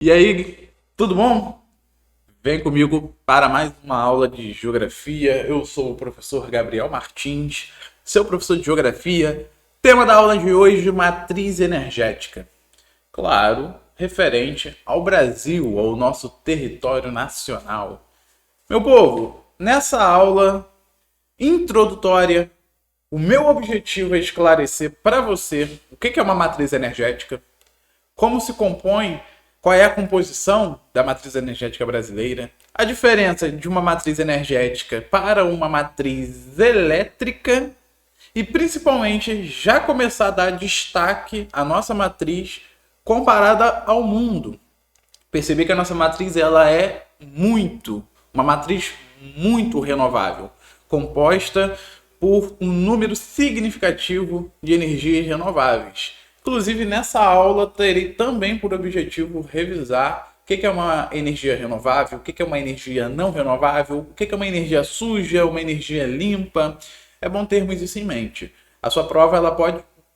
E aí, tudo bom? Vem comigo para mais uma aula de geografia. Eu sou o professor Gabriel Martins, seu professor de geografia. Tema da aula de hoje: matriz energética. Claro, referente ao Brasil, ao nosso território nacional. Meu povo, nessa aula introdutória, o meu objetivo é esclarecer para você o que é uma matriz energética, como se compõe, qual é a composição da matriz energética brasileira, a diferença de uma matriz energética para uma matriz elétrica e principalmente já começar a dar destaque à nossa matriz comparada ao mundo. Perceber que a nossa matriz ela é uma matriz muito renovável, composta por um número significativo de energias renováveis. Inclusive, nessa aula, terei também por objetivo revisar o que é uma energia renovável, o que é uma energia não renovável, o que é uma energia suja, uma energia limpa. É bom termos isso em mente. A sua prova ela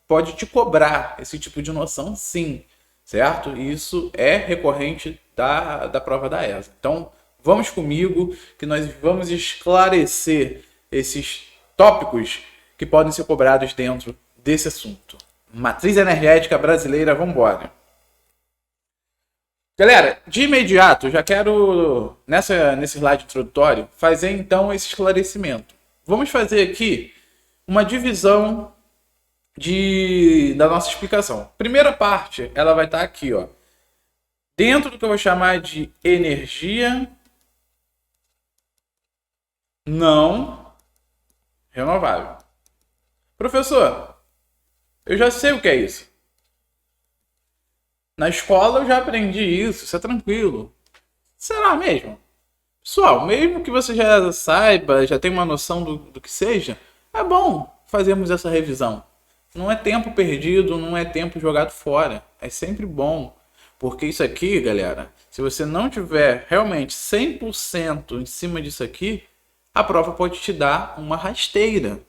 pode te cobrar esse tipo de noção, sim, certo? E isso é recorrente da prova da ESA. Então, vamos comigo que nós vamos esclarecer esses tópicos que podem ser cobrados dentro desse assunto. Matriz energética brasileira, vamos embora. Galera, de imediato, já quero, nesse slide introdutório, fazer então esse esclarecimento. Vamos fazer aqui uma divisão da nossa explicação. Primeira parte, ela vai estar aqui, ó, dentro do que eu vou chamar de energia não renovável. Professor, eu já sei o que é isso. Na escola eu já aprendi isso é tranquilo. Será mesmo? Pessoal, mesmo que você já saiba, já tenha uma noção do que seja, é bom fazermos essa revisão. Não é tempo perdido, não é tempo jogado fora. É sempre bom. Porque isso aqui, galera, se você não tiver realmente 100% em cima disso aqui, a prova pode te dar uma rasteira.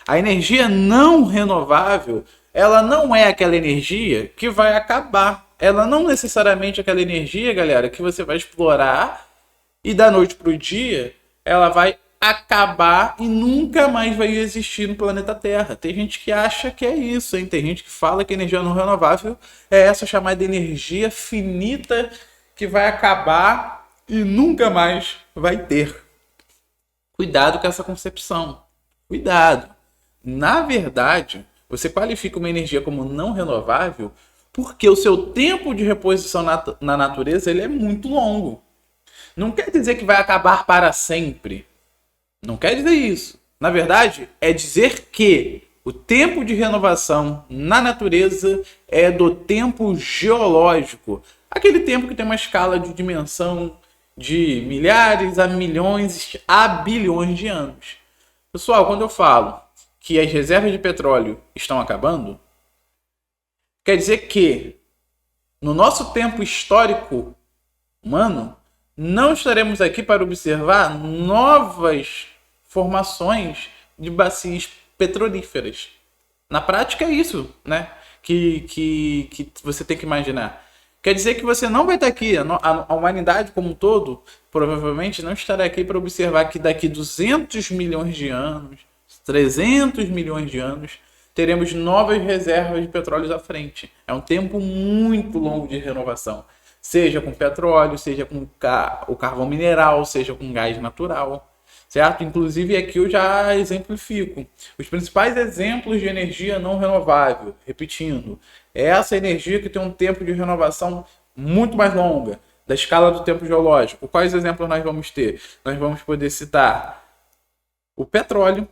A energia não renovável, ela não é aquela energia que vai acabar. Ela não necessariamente é aquela energia, galera, que você vai explorar e da noite para o dia ela vai acabar e nunca mais vai existir no planeta Terra. Tem gente que acha que é isso, hein? Tem gente que fala que a energia não renovável é essa chamada energia finita que vai acabar e nunca mais vai ter. Cuidado com essa concepção. Cuidado. Na verdade, você qualifica uma energia como não renovável porque o seu tempo de reposição na natureza ele é muito longo. Não quer dizer que vai acabar para sempre. Não quer dizer isso. Na verdade, é dizer que o tempo de renovação na natureza é do tempo geológico. Aquele tempo que tem uma escala de dimensão de milhares a milhões a bilhões de anos. Pessoal, quando eu falo que as reservas de petróleo estão acabando, quer dizer que no nosso tempo histórico humano, não estaremos aqui para observar novas formações de bacias petrolíferas. Na prática é isso, né? Que você tem que imaginar. Quer dizer que você não vai estar aqui, a humanidade como um todo, provavelmente não estará aqui para observar que daqui 200 milhões de anos, 300 milhões de anos, teremos novas reservas de petróleo à frente. É um tempo muito longo de renovação. Seja com petróleo, seja com o carvão mineral, seja com gás natural, certo? Inclusive aqui eu já exemplifico. Os principais exemplos de energia não renovável, repetindo, é essa energia que tem um tempo de renovação muito mais longa, da escala do tempo geológico. Quais exemplos nós vamos ter? Nós vamos poder citar o petróleo,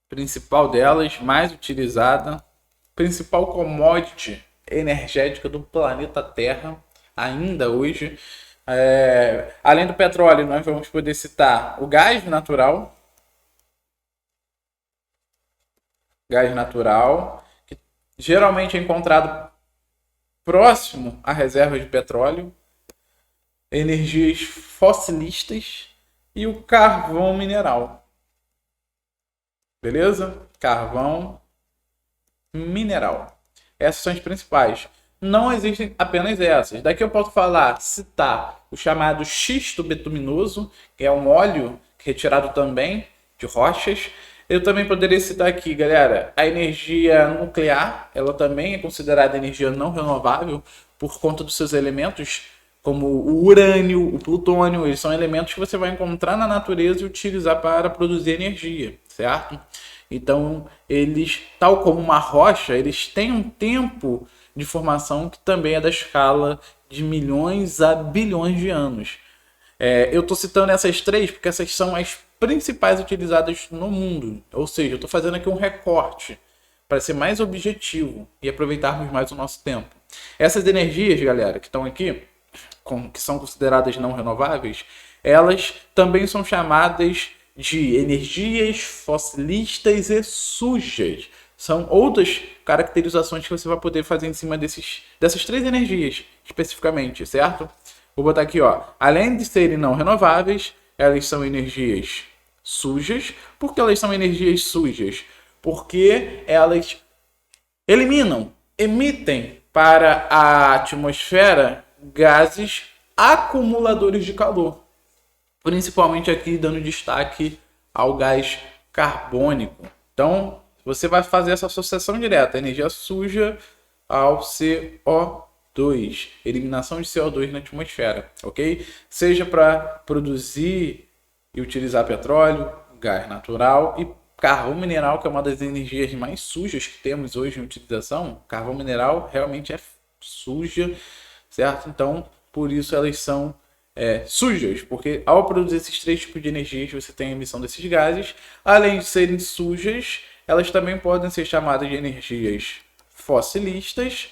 principal delas, mais utilizada, principal commodity energética do planeta Terra, ainda hoje. Além do petróleo, nós vamos poder citar o gás natural. Gás natural, que geralmente é encontrado próximo à reserva de petróleo, energias fossilistas e o carvão mineral. Beleza? Carvão mineral. Essas são as principais. não existem apenas essas. Daqui eu posso citar o chamado xisto betuminoso, que é um óleo retirado também de rochas. Eu também poderia citar aqui, galera, a energia nuclear. Ela também é considerada energia não renovável por conta dos seus elementos, como o urânio, o plutônio. Eles são elementos que você vai encontrar na natureza e utilizar para produzir energia, certo? Então, eles, tal como uma rocha, eles têm um tempo de formação que também é da escala de milhões a bilhões de anos. Eu estou citando essas três porque essas são as principais utilizadas no mundo. Ou seja, eu estou fazendo aqui um recorte para ser mais objetivo e aproveitarmos mais o nosso tempo. Essas energias, galera, que estão aqui, que são consideradas não renováveis, elas também são chamadas de energias fossilistas e sujas. São outras caracterizações que você vai poder fazer em cima dessas três energias, especificamente, certo? Vou botar aqui, ó. Além de serem não renováveis, elas são energias sujas. Por que elas são energias sujas? Porque elas emitem para a atmosfera gases acumuladores de calor. Principalmente aqui dando destaque ao gás carbônico. Então, você vai fazer essa associação direta, energia suja ao CO2, eliminação de CO2 na atmosfera, ok? Seja para produzir e utilizar petróleo, gás natural e carvão mineral, que é uma das energias mais sujas que temos hoje em utilização. Carvão mineral realmente é suja, certo? Então, por isso elas são sujas, porque ao produzir esses três tipos de energias, você tem a emissão desses gases. Além de serem sujas, elas também podem ser chamadas de energias fossilistas.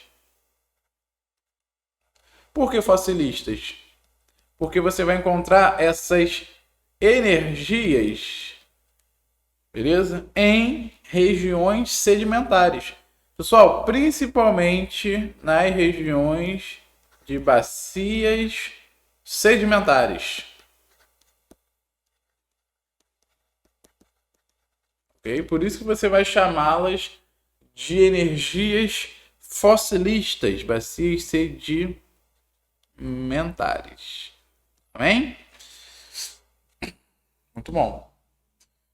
Por que fossilistas? Porque você vai encontrar essas energias, beleza? Em regiões sedimentares. Pessoal, principalmente nas regiões de bacias sedimentares. Ok? Por isso que você vai chamá-las de energias fossilistas, bacias sedimentares. Amém? Muito bom.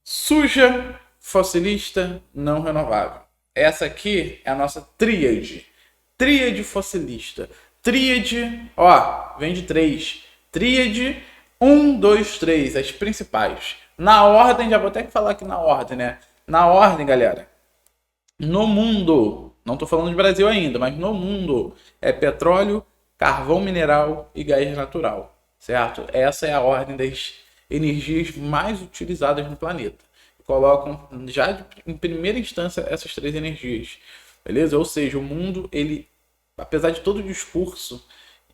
Suja, fossilista, não renovável. Essa aqui é a nossa tríade. Tríade fossilista. Tríade, ó, vem de 3. Tríade, 1, 2, 3, as principais. Na ordem, já vou até falar aqui na ordem, né? Na ordem, galera. No mundo, não tô falando de Brasil ainda, mas no mundo, é petróleo, carvão mineral e gás natural, certo? Essa é a ordem das energias mais utilizadas no planeta. Colocam já em primeira instância essas três energias, beleza? Ou seja, o mundo, ele, apesar de todo o discurso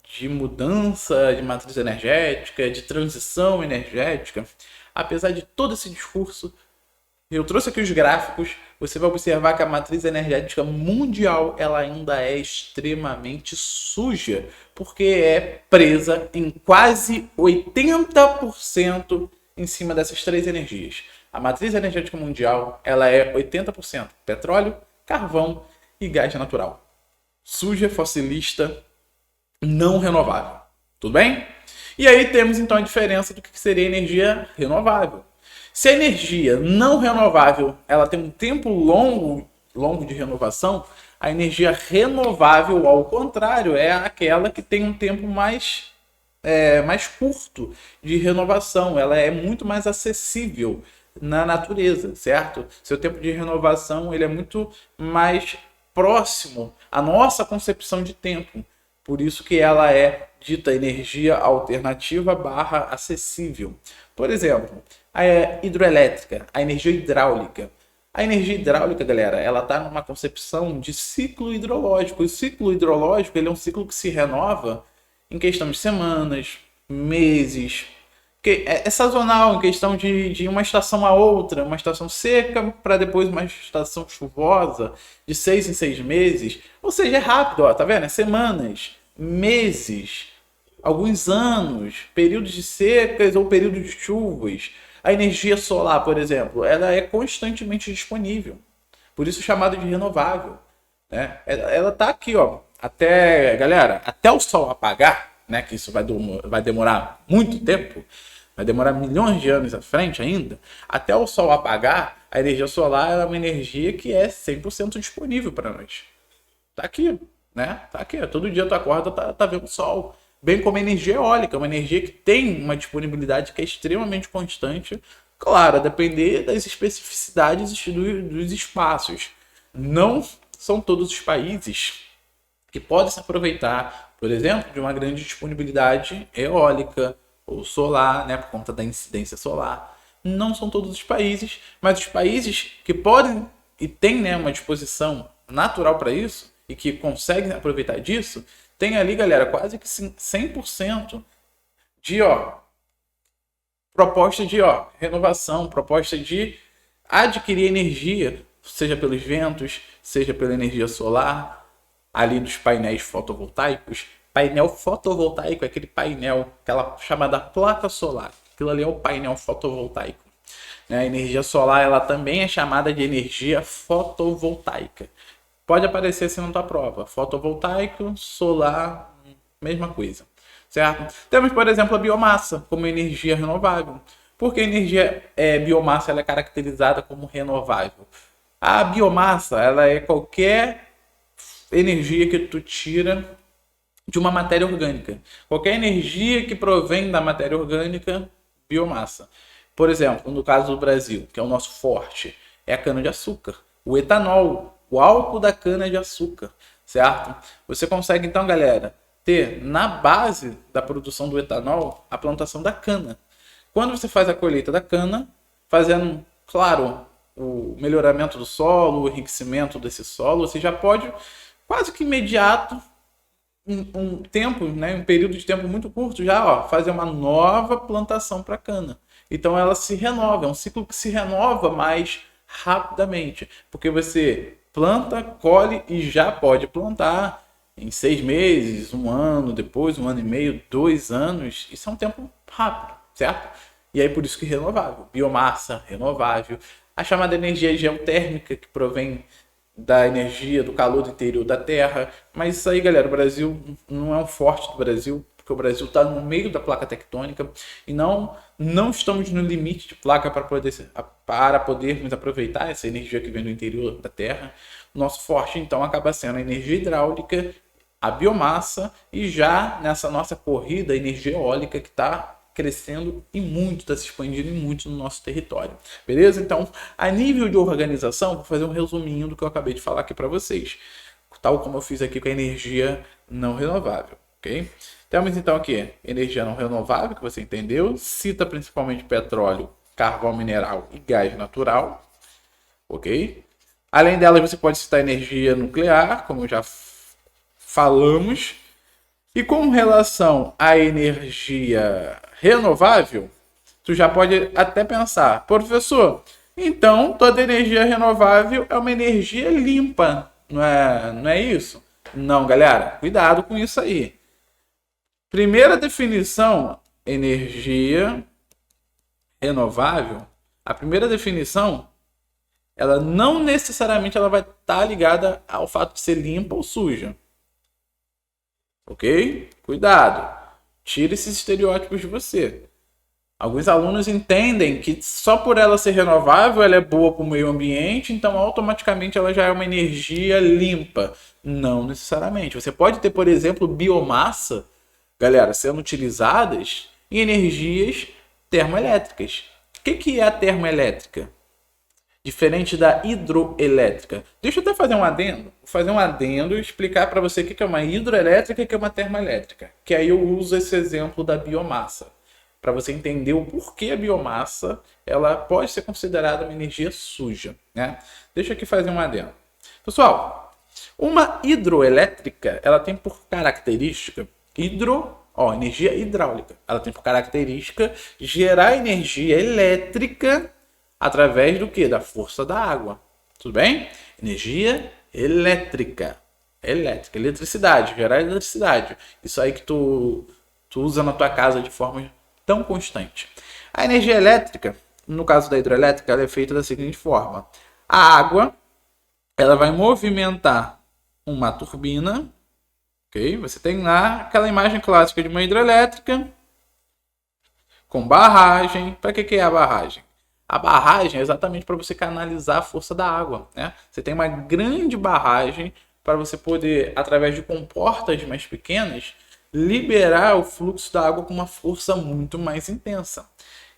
de mudança de matriz energética, de transição energética, apesar de todo esse discurso, eu trouxe aqui os gráficos, você vai observar que a matriz energética mundial ela ainda é extremamente suja, porque é presa em quase 80% em cima dessas três energias. A matriz energética mundial ela é 80% petróleo, carvão e gás natural. Suja, fossilista, não renovável. Tudo bem? E aí temos então a diferença do que seria energia renovável. Se a energia não renovável ela tem um tempo longo de renovação, a energia renovável, ao contrário, é aquela que tem um tempo mais curto de renovação. Ela é muito mais acessível na natureza, certo? Seu tempo de renovação ele é muito mais próximo à nossa concepção de tempo. Por isso que ela é dita energia alternativa / acessível. Por exemplo, a hidroelétrica, a energia hidráulica. A energia hidráulica, galera, ela está numa concepção de ciclo hidrológico. O ciclo hidrológico ele é um ciclo que se renova em questão de semanas, meses. É sazonal, em questão de uma estação a outra, uma estação seca para depois uma estação chuvosa, de 6 em 6 meses. Ou seja, é rápido, ó, tá vendo? É semanas, meses, alguns anos, períodos de secas ou períodos de chuvas. A energia solar, por exemplo, ela é constantemente disponível. Por isso chamada de renovável. Né? Ela está aqui, ó, galera, até o sol apagar, né, que isso vai demorar muito tempo, vai demorar milhões de anos à frente ainda, até o sol apagar, a energia solar é uma energia que é 100% disponível para nós. Tá aqui, né? Tá aqui. Todo dia tu acorda, tá vendo o sol. Bem como a energia eólica, uma energia que tem uma disponibilidade que é extremamente constante. Claro, a depender das especificidades dos espaços. Não são todos os países que podem se aproveitar, por exemplo, de uma grande disponibilidade eólica ou solar, né, por conta da incidência solar. Não são todos os países, mas os países que podem e têm, né, uma disposição natural para isso e que conseguem aproveitar disso, tem ali, galera, quase que 100% de proposta de renovação, proposta de adquirir energia, seja pelos ventos, seja pela energia solar, ali dos painéis fotovoltaicos. Painel fotovoltaico é aquele painel, aquela chamada placa solar. Aquilo ali é o painel fotovoltaico. A energia solar ela também é chamada de energia fotovoltaica. Pode aparecer assim na tua prova. Fotovoltaico, solar, mesma coisa. Certo? Temos, por exemplo, a biomassa como energia renovável. Por que a energia biomassa ela é caracterizada como renovável? A biomassa ela é qualquer energia que tu tira de uma matéria orgânica. Qualquer energia que provém da matéria orgânica, biomassa. Por exemplo, no caso do Brasil, que é o nosso forte, é a cana-de-açúcar. O etanol, o álcool da cana-de-açúcar, certo? Você consegue, então, galera, ter na base da produção do etanol a plantação da cana. Quando você faz a colheita da cana, fazendo, claro, o melhoramento do solo, o enriquecimento desse solo, você já pode, quase que imediato, um tempo, né, um período de tempo muito curto, já fazer uma nova plantação para cana. Então ela se renova, é um ciclo que se renova mais rapidamente, porque você planta, colhe e já pode plantar em 6 meses, 1 ano, depois 1 ano e meio, 2 anos. Isso é um tempo rápido, certo? E aí por isso que renovável, biomassa renovável, a chamada energia geotérmica que provém da energia, do calor do interior da Terra. Mas isso aí, galera, o Brasil não é um forte do Brasil, porque o Brasil está no meio da placa tectônica e não estamos no limite de placa para podermos aproveitar essa energia que vem do interior da Terra. O nosso forte, então, acaba sendo a energia hidráulica, a biomassa e já nessa nossa corrida, a energia eólica que está crescendo e muito, está se expandindo e muito no nosso território. Beleza? Então, a nível de organização, vou fazer um resuminho do que eu acabei de falar aqui para vocês. Tal como eu fiz aqui com a energia não renovável, ok? Temos então aqui energia não renovável, que você entendeu. Cita principalmente petróleo, carvão mineral e gás natural, ok? Além delas, você pode citar energia nuclear, como já falamos. E com relação à energia renovável, tu já pode até pensar, professor, então toda energia renovável é uma energia limpa, não é isso? Não, galera, cuidado com isso aí. Primeira definição, energia renovável, a primeira definição, ela não necessariamente ela vai estar ligada ao fato de ser limpa ou suja. Ok? Cuidado. Tire esses estereótipos de você. Alguns alunos entendem que só por ela ser renovável, ela é boa para o meio ambiente, então automaticamente ela já é uma energia limpa. Não necessariamente. Você pode ter, por exemplo, biomassa, galera, sendo utilizadas em energias termoelétricas. O que é a termoelétrica? Diferente da hidroelétrica. Deixa eu até fazer um adendo. Vou fazer um adendo e explicar para você o que é uma hidroelétrica e o que é uma termoelétrica. Que aí eu uso esse exemplo da biomassa. Para você entender o porquê a biomassa ela pode ser considerada uma energia suja. Né? Deixa eu aqui fazer um adendo. Pessoal, uma hidroelétrica ela tem por característica energia hidráulica. Ela tem por característica gerar energia elétrica através do que? Da força da água. Tudo bem? Energia elétrica. Eletricidade, gerar eletricidade. Isso aí que tu usa na tua casa de forma tão constante. A energia elétrica, no caso da hidrelétrica, ela é feita da seguinte forma. A água, ela vai movimentar uma turbina ok? Você tem lá aquela imagem clássica de uma hidrelétrica com barragem. Para que é a barragem? A barragem é exatamente para você canalizar a força da água, né? Você tem uma grande barragem para você poder, através de comportas mais pequenas, liberar o fluxo da água com uma força muito mais intensa.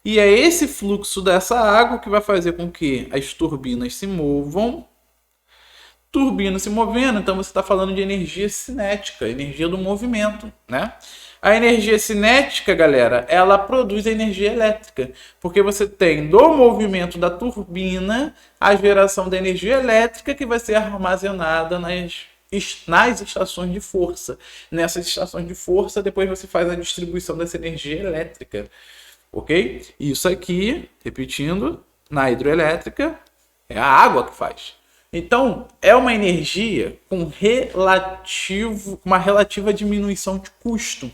E é esse fluxo dessa água que vai fazer com que as turbinas se movam. Turbina se movendo, então você está falando de energia cinética, energia do movimento, né? A energia cinética, galera, ela produz a energia elétrica, porque você tem do movimento da turbina a geração da energia elétrica que vai ser armazenada nas estações de força. Nessas estações de força, depois você faz a distribuição dessa energia elétrica, ok? Isso aqui, repetindo, na hidroelétrica, é a água que faz. Então, é uma energia com uma relativa diminuição de custo.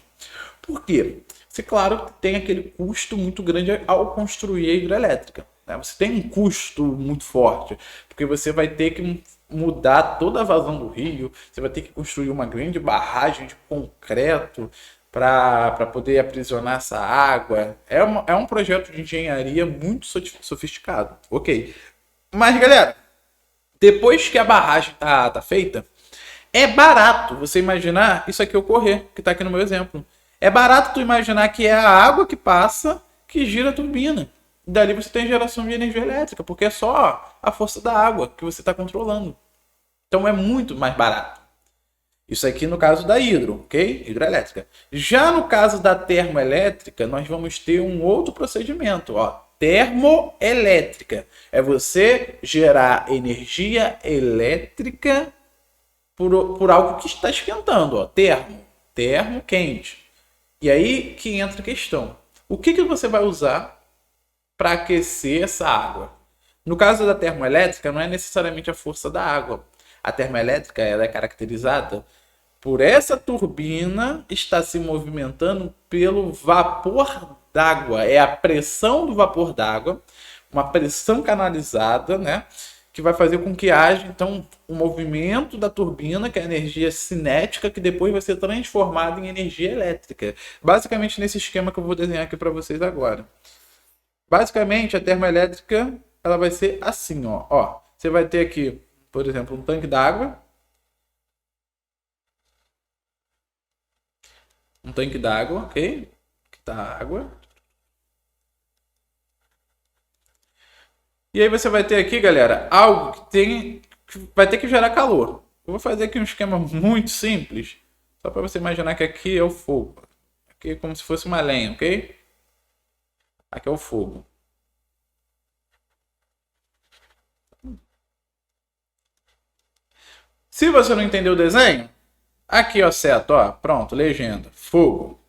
Por quê? Você, claro, tem aquele custo muito grande ao construir a hidrelétrica, né? Você tem um custo muito forte, porque você vai ter que mudar toda a vazão do rio, você vai ter que construir uma grande barragem de concreto para poder aprisionar essa água. É um projeto de engenharia muito sofisticado, ok? Mas, galera, depois que a barragem tá feita, é barato você imaginar isso aqui ocorrer, que está aqui no meu exemplo. É barato tu imaginar que é a água que passa que gira a turbina. Dali você tem geração de energia elétrica, porque é só a força da água que você está controlando. Então é muito mais barato. Isso aqui no caso da ok? Hidroelétrica. Já no caso da termoelétrica, nós vamos ter um outro procedimento, ó. Termoelétrica. É você gerar energia elétrica por algo que está esquentando, ó. Termo quente. E aí que entra a questão. O que você vai usar para aquecer essa água? No caso da termoelétrica, não é necessariamente a força da água. A termoelétrica ela é caracterizada por essa turbina estar se movimentando pelo vapor d'água. É a pressão do vapor d'água, uma pressão canalizada, né? Que vai fazer com que haja, então, o movimento da turbina, que é a energia cinética, que depois vai ser transformada em energia elétrica. Basicamente nesse esquema que eu vou desenhar aqui para vocês agora. Basicamente, a termoelétrica ela vai ser assim, ó. Você vai ter aqui, por exemplo, um tanque d'água. Um tanque d'água, ok? Aqui tá água. E aí você vai ter aqui, galera, algo que vai ter que gerar calor. Eu vou fazer aqui um esquema muito simples, só para você imaginar que aqui é o fogo. Aqui é como se fosse uma lenha, ok? Aqui é o fogo. Se você não entendeu o desenho, aqui ó, certo, ó, pronto, legenda, fogo.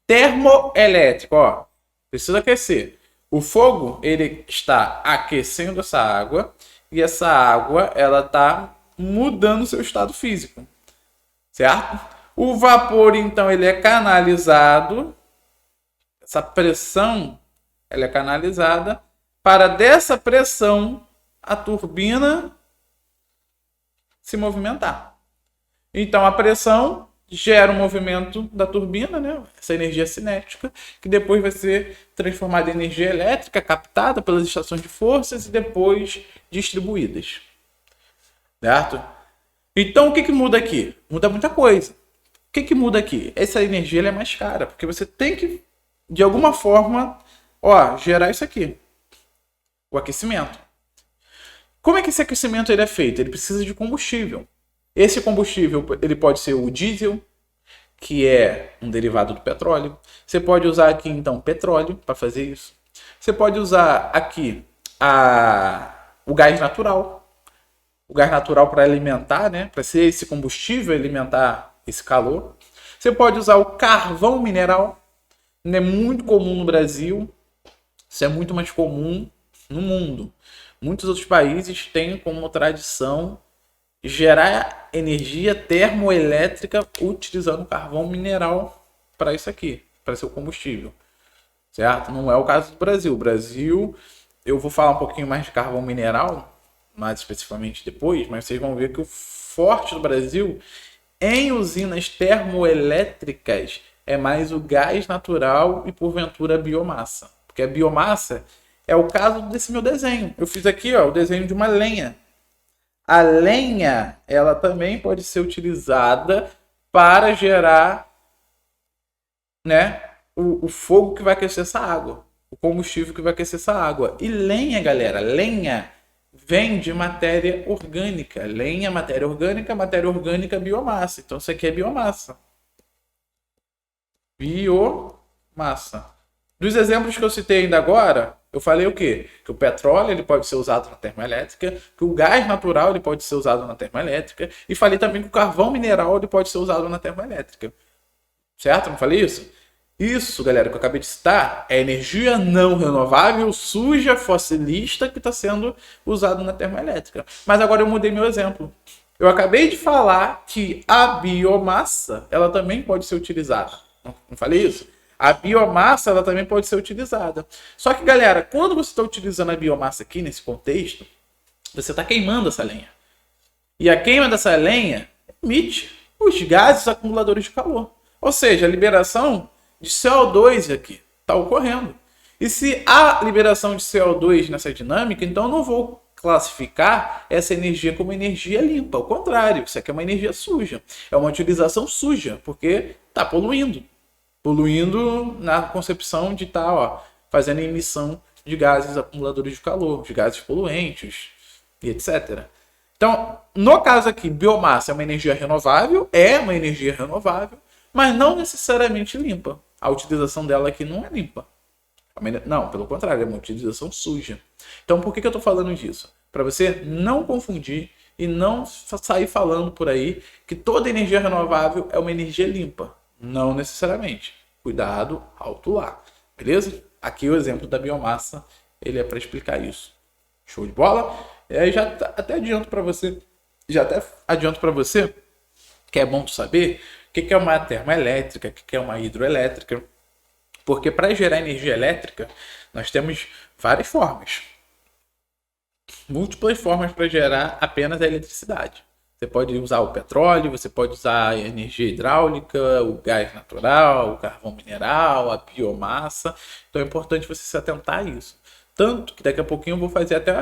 Termoelétrico, ó, precisa aquecer. O fogo, ele está aquecendo essa água e essa água, ela está mudando o seu estado físico, certo? O vapor, então, ele é canalizado, essa pressão, ela é canalizada para dessa pressão a turbina se movimentar. Então, a pressão gera o movimento da turbina, né? Essa energia cinética, que depois vai ser transformada em energia elétrica, captada pelas estações de forças e depois distribuídas. Certo? Então, o que muda aqui? Muda muita coisa. O que muda aqui? Essa energia ela é mais cara, porque você tem que, de alguma forma, gerar isso aqui. O aquecimento. Como é que esse aquecimento ele é feito? Ele precisa de combustível. Esse combustível ele pode ser o diesel, que é um derivado do petróleo. Você pode usar aqui, então, petróleo para fazer isso. Você pode usar aqui o gás natural. O gás natural para alimentar, né? Para ser esse combustível, alimentar esse calor. Você pode usar o carvão mineral. Não é muito comum no Brasil. Isso é muito mais comum no mundo. Muitos outros países têm como tradição gerar energia termoelétrica utilizando carvão mineral para isso aqui, para ser o combustível, certo? Não é o caso do Brasil. O Brasil, eu vou falar um pouquinho mais de carvão mineral, mais especificamente depois, mas vocês vão ver que o forte do Brasil Em usinas termoelétricas, é mais o gás natural e, porventura, a biomassa. Porque a biomassa é o caso desse meu desenho. Eu fiz aqui o desenho de uma lenha. A lenha, ela também pode ser utilizada para gerar, né, o fogo que vai aquecer essa água. O combustível que vai aquecer essa água. E lenha, galera, lenha vem de matéria orgânica. Lenha, matéria orgânica, biomassa. Então isso aqui é biomassa. Biomassa. Dos exemplos que eu citei ainda agora, eu falei o quê? Que o petróleo ele pode ser usado na termoelétrica, que o gás natural ele pode ser usado na termoelétrica, e falei também que o carvão mineral ele pode ser usado na termoelétrica. Certo? Não falei isso? Isso, galera, que eu acabei de citar, é energia não renovável, suja, fossilista, que está sendo usado na termoelétrica. Mas agora eu mudei meu exemplo. Eu acabei de falar que a biomassa, ela também pode ser utilizada. Não falei isso? A biomassa, ela também pode ser utilizada. Só que, galera, quando você está utilizando a biomassa aqui, nesse contexto, você está queimando essa lenha. E a queima dessa lenha emite os gases acumuladores de calor. Ou seja, a liberação de CO2 aqui está ocorrendo. E se há liberação de CO2 nessa dinâmica, então eu não vou classificar essa energia como energia limpa. Ao contrário, isso aqui é uma energia suja. É uma utilização suja, porque está poluindo. Poluindo na concepção de estar fazendo emissão de gases acumuladores de calor, de gases poluentes e etc. Então, no caso aqui, biomassa é uma energia renovável, mas não necessariamente limpa. A utilização dela aqui não é limpa. Não, pelo contrário, é uma utilização suja. Então, por que eu estou falando disso? Para você não confundir e não sair falando por aí que toda energia renovável é uma energia limpa. Não necessariamente. Cuidado, alto lá. Beleza? Aqui o exemplo da biomassa, ele é para explicar isso. Show de bola? E aí até adianto para você, que é bom tu saber o que é uma termoelétrica, o que é uma hidroelétrica. Porque para gerar energia elétrica, nós temos várias formas. Múltiplas formas para gerar apenas a eletricidade. Você pode usar o petróleo, você pode usar a energia hidráulica, o gás natural, o carvão mineral, a biomassa. Então é importante você se atentar a isso. Tanto que daqui a pouquinho eu vou fazer até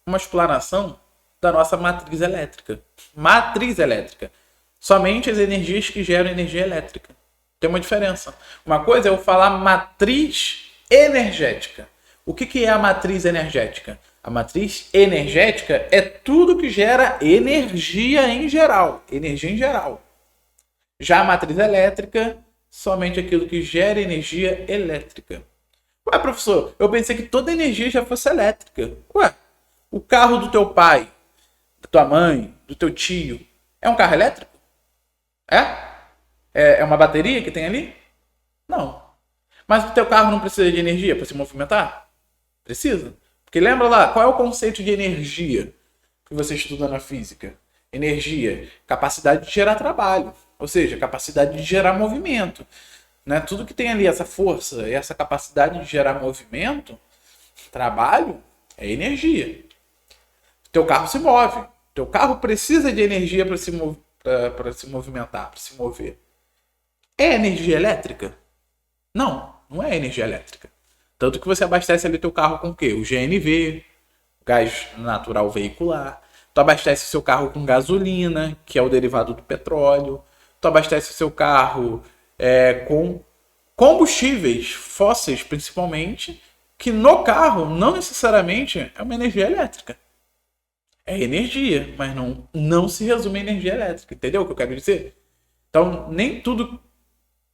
uma explanação da nossa matriz elétrica. Matriz elétrica. Somente as energias que geram energia elétrica. Tem uma diferença. Uma coisa é eu falar matriz energética. O que é a matriz energética? A matriz energética é tudo que gera energia em geral. Energia em geral. Já a matriz elétrica, somente aquilo que gera energia elétrica. Ué, professor, eu pensei que toda energia já fosse elétrica. Ué, o carro do teu pai, da tua mãe, do teu tio, é um carro elétrico? É uma bateria que tem ali? Não. Mas o teu carro não precisa de energia para se movimentar? Precisa. Porque lembra lá, qual é o conceito de energia que você estuda na física? Energia, capacidade de gerar trabalho, ou seja, capacidade de gerar movimento. Né? Tudo que tem ali, essa força e essa capacidade de gerar movimento, trabalho, é energia. Teu carro se move. Teu carro precisa de energia para se movimentar, para se mover. É energia elétrica? Não, não é energia elétrica. Tanto que você abastece ali teu carro com o quê? O GNV, gás natural veicular. Tu abastece o seu carro com gasolina, que é o derivado do petróleo. Tu abastece o seu carro com combustíveis fósseis, principalmente, que no carro não necessariamente é uma energia elétrica. É energia, mas não se resume a energia elétrica. Entendeu o que eu quero dizer? Então, nem tudo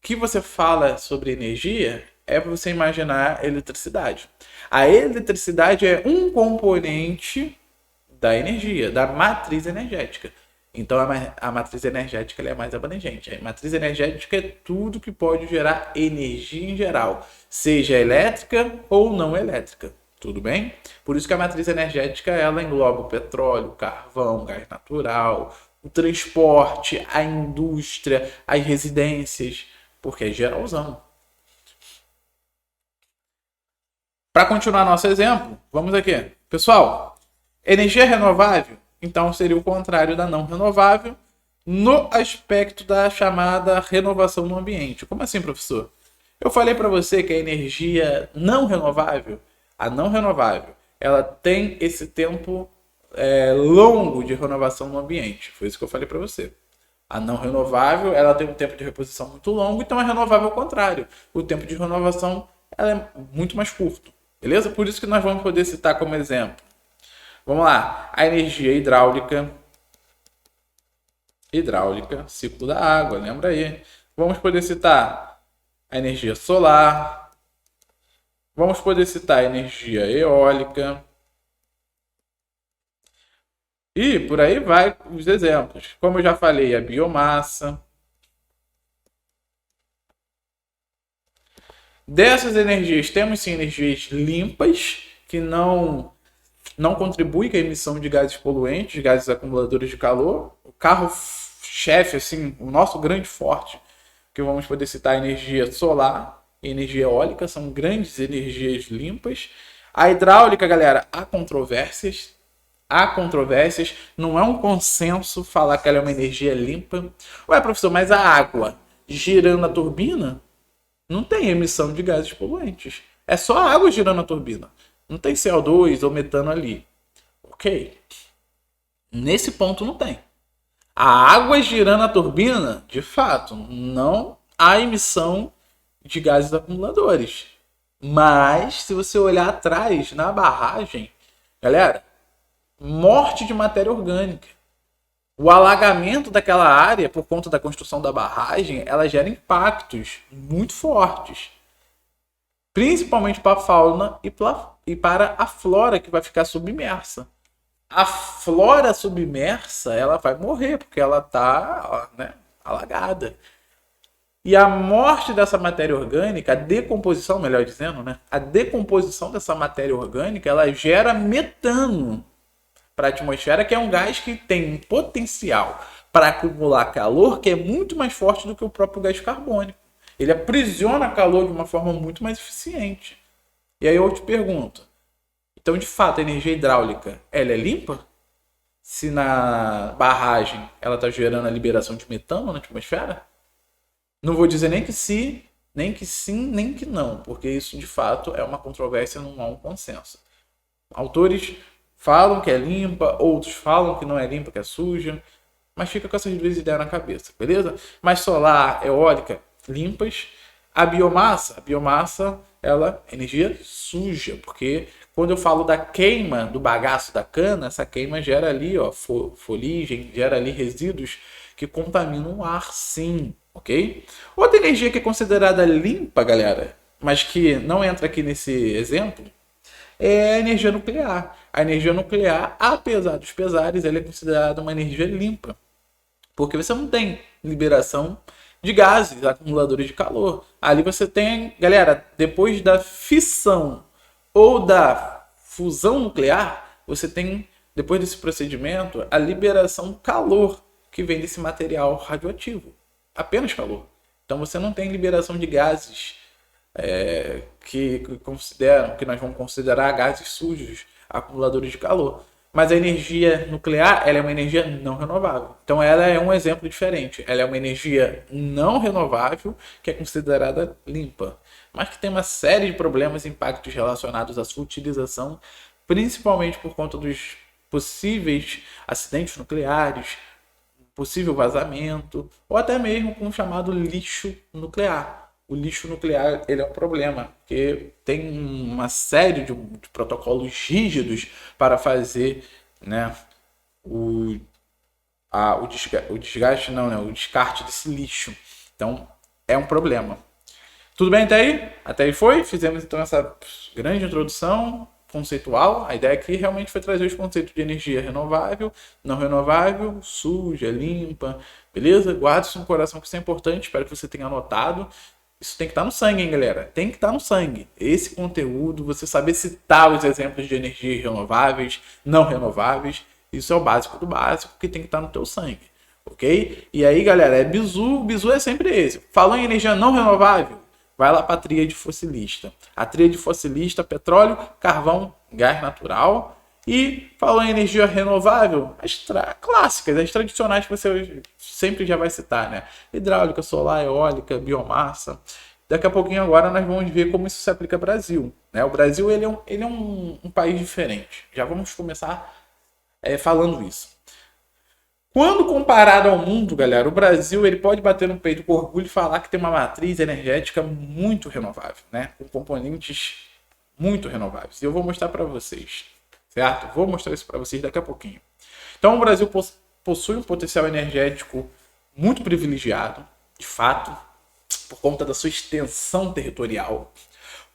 que você fala sobre energia é para você imaginar eletricidade. A eletricidade é um componente da energia, da matriz energética. Então a matriz energética ela é mais abrangente. A matriz energética é tudo que pode gerar energia em geral, seja elétrica ou não elétrica. Tudo bem? Por isso que a matriz energética ela engloba o petróleo, o carvão, o gás natural, o transporte, a indústria, as residências, porque é geralzão. Para continuar nosso exemplo, vamos aqui. Pessoal, energia renovável, então seria o contrário da não renovável. no aspecto da chamada renovação no ambiente. Como assim, professor? Eu falei para você que a energia não renovável, a não renovável, ela tem esse tempo longo de renovação no ambiente. Foi isso que eu falei para você. A não renovável, ela tem um tempo de reposição muito longo, então a renovável ao contrário. O tempo de renovação ela é muito mais curto. Beleza? Por isso que nós vamos poder citar como exemplo. Vamos lá. A energia hidráulica. Hidráulica, ciclo da água, lembra aí. Vamos poder citar a energia solar. Vamos poder citar a energia eólica. E por aí vai os exemplos. Como eu já falei, a biomassa. Dessas energias, temos sim energias limpas, que não contribuem com a emissão de gases poluentes, gases acumuladores de calor. O carro-chefe, assim, o nosso grande forte, que vamos poder citar a energia solar e energia eólica, são grandes energias limpas. A hidráulica, galera, há controvérsias. Há controvérsias, não é um consenso falar que ela é uma energia limpa. Ué, professor, mas a água girando a turbina não tem emissão de gases poluentes. É só a água girando a turbina. Não tem CO2 ou metano ali. Ok. Nesse ponto não tem. A água girando a turbina, de fato, não há emissão de gases acumuladores. Mas, se você olhar atrás, na barragem, galera, morte de matéria orgânica. O alagamento daquela área, por conta da construção da barragem, ela gera impactos muito fortes. Principalmente para a fauna e para a flora que vai ficar submersa. A flora submersa, ela vai morrer, porque ela está, né, alagada. E a morte dessa matéria orgânica, a decomposição, melhor dizendo, né? A decomposição dessa matéria orgânica, ela gera metano para a atmosfera, que é um gás que tem um potencial para acumular calor que é muito mais forte do que o próprio gás carbônico. Ele aprisiona calor de uma forma muito mais eficiente. E aí eu te pergunto, então de fato a energia hidráulica, ela é limpa? Se na barragem ela está gerando a liberação de metano na atmosfera? Não vou dizer nem que sim, nem que não, porque isso de fato é uma controvérsia, não há um consenso. Autores falam que é limpa, outros falam que não é limpa, que é suja, mas fica com essas duas ideias na cabeça, beleza? Mas solar, eólica, limpas. A biomassa, ela é energia suja, porque quando eu falo da queima do bagaço da cana, essa queima gera ali, ó, foligem, gera ali resíduos que contaminam o ar, sim, ok? Outra energia que é considerada limpa, galera, mas que não entra aqui nesse exemplo, é a energia nuclear. A energia nuclear, apesar dos pesares, ela é considerada uma energia limpa, porque você não tem liberação de gases acumuladores de calor. Ali você tem, galera, depois da fissão ou da fusão nuclear, você tem, depois desse procedimento, a liberação do calor que vem desse material radioativo. Apenas calor. Então você não tem liberação de gases que nós vamos considerar gases sujos, acumuladores de calor. Mas a energia nuclear, ela é uma energia não renovável. Então ela é um exemplo diferente. Ela é uma energia não renovável que é considerada limpa, mas que tem uma série de problemas e impactos relacionados à sua utilização, principalmente por conta dos possíveis acidentes nucleares, possível vazamento, ou até mesmo com o chamado lixo nuclear. O lixo nuclear, ele é um problema, porque tem uma série de protocolos rígidos para fazer, né, o desgaste, não, né, o descarte desse lixo. Então, é um problema. Tudo bem até aí? Até aí foi? Fizemos então essa grande introdução conceitual. A ideia aqui realmente foi trazer os conceitos de energia renovável, não renovável, suja, limpa, beleza? Guarde isso no coração, que isso é importante, espero que você tenha anotado. Isso tem que estar no sangue, hein, galera? Tem que estar no sangue. Esse conteúdo, você saber citar os exemplos de energias renováveis, não renováveis, isso é o básico do básico que tem que estar no teu sangue, ok? E aí, galera, é bizu. Bizu é sempre esse. Falou em energia não renovável, vai lá para a tríade fossilista. A tríade fossilista, petróleo, carvão, gás natural E falando em energia renovável, as clássicas, as tradicionais que você sempre já vai citar, né? Hidráulica, solar, eólica, biomassa. Daqui a pouquinho agora nós vamos ver como isso se aplica ao Brasil, né? O Brasil ele é um país diferente. Já vamos começar falando isso. Quando comparado ao mundo, galera, o Brasil ele pode bater no peito com orgulho e falar que tem uma matriz energética muito renovável, né? Com componentes muito renováveis. E eu vou mostrar para vocês, certo? Vou mostrar isso para vocês daqui a pouquinho. Então, o Brasil possui um potencial energético muito privilegiado, de fato, por conta da sua extensão territorial,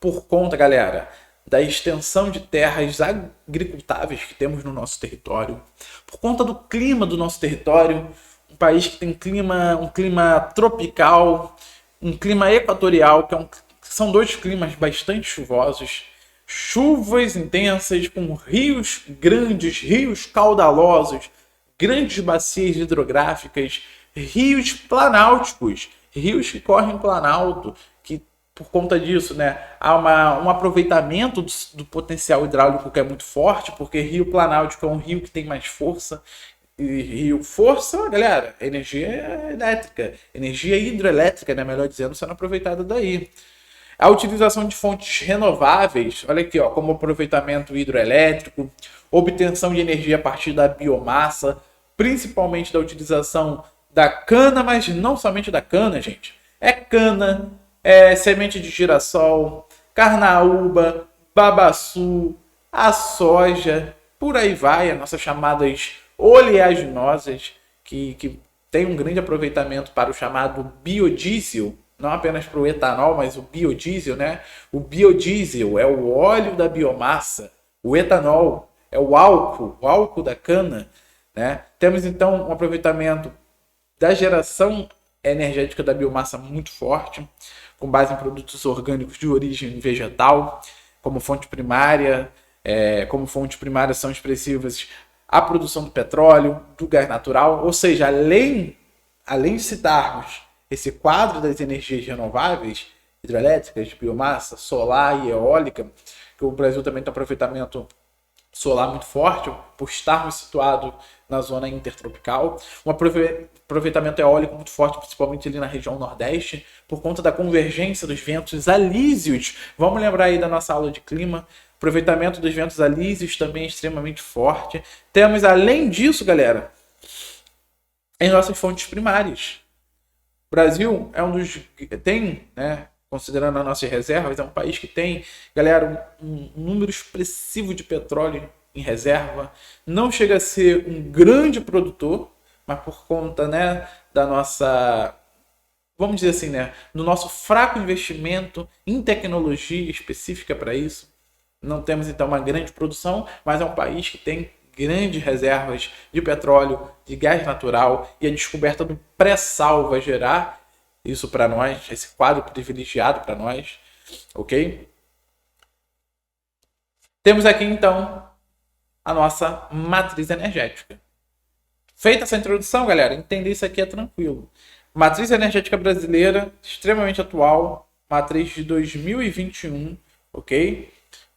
por conta, galera, da extensão de terras agricultáveis que temos no nosso território, por conta do clima do nosso território, um país que tem um clima tropical, um clima equatorial, que são dois climas bastante chuvosos, chuvas intensas com rios grandes, rios caudalosos, grandes bacias hidrográficas, rios planálticos, rios que correm planalto, que por conta disso, né, há um aproveitamento do potencial hidráulico que é muito forte, porque rio planáltico é um rio que tem mais força. E rio força, galera, energia elétrica, energia hidroelétrica, né, melhor dizendo, sendo aproveitada daí. A utilização de fontes renováveis, olha aqui, ó, como aproveitamento hidroelétrico, obtenção de energia a partir da biomassa, principalmente da utilização da cana, mas não somente da cana, gente. É cana, semente de girassol, carnaúba, babaçu, a soja, por aí vai, as nossas chamadas oleaginosas, que tem um grande aproveitamento para o chamado biodiesel, não apenas para o etanol, mas o biodiesel, né? O biodiesel é o óleo da biomassa, o etanol é o álcool da cana, né? Temos então um aproveitamento da geração energética da biomassa muito forte, com base em produtos orgânicos de origem vegetal, como fonte primária. Como fontes primárias são expressivas a produção do petróleo, do gás natural, ou seja, além de citarmos esse quadro das energias renováveis, hidrelétricas, de biomassa, solar e eólica, que o Brasil também tem um aproveitamento solar muito forte, por estarmos situados na zona intertropical, um aproveitamento eólico muito forte, principalmente ali na região nordeste, por conta da convergência dos ventos alísios. Vamos lembrar aí da nossa aula de clima, aproveitamento dos ventos alísios também é extremamente forte. Temos, além disso, galera, as nossas fontes primárias. O Brasil é né, considerando as nossas reservas, é um país que tem, galera, um número expressivo de petróleo em reserva. Não chega a ser um grande produtor, mas por conta, né, da nossa, vamos dizer assim, né, do nosso fraco investimento em tecnologia específica para isso, não temos então uma grande produção, mas é um país que tem grandes reservas de petróleo, de gás natural, e a descoberta do pré-sal vai gerar isso para nós, esse quadro privilegiado para nós, ok? Temos aqui então a nossa matriz energética. Feita essa introdução, galera, entender isso aqui é tranquilo. Matriz energética brasileira, extremamente atual, matriz de 2021, ok?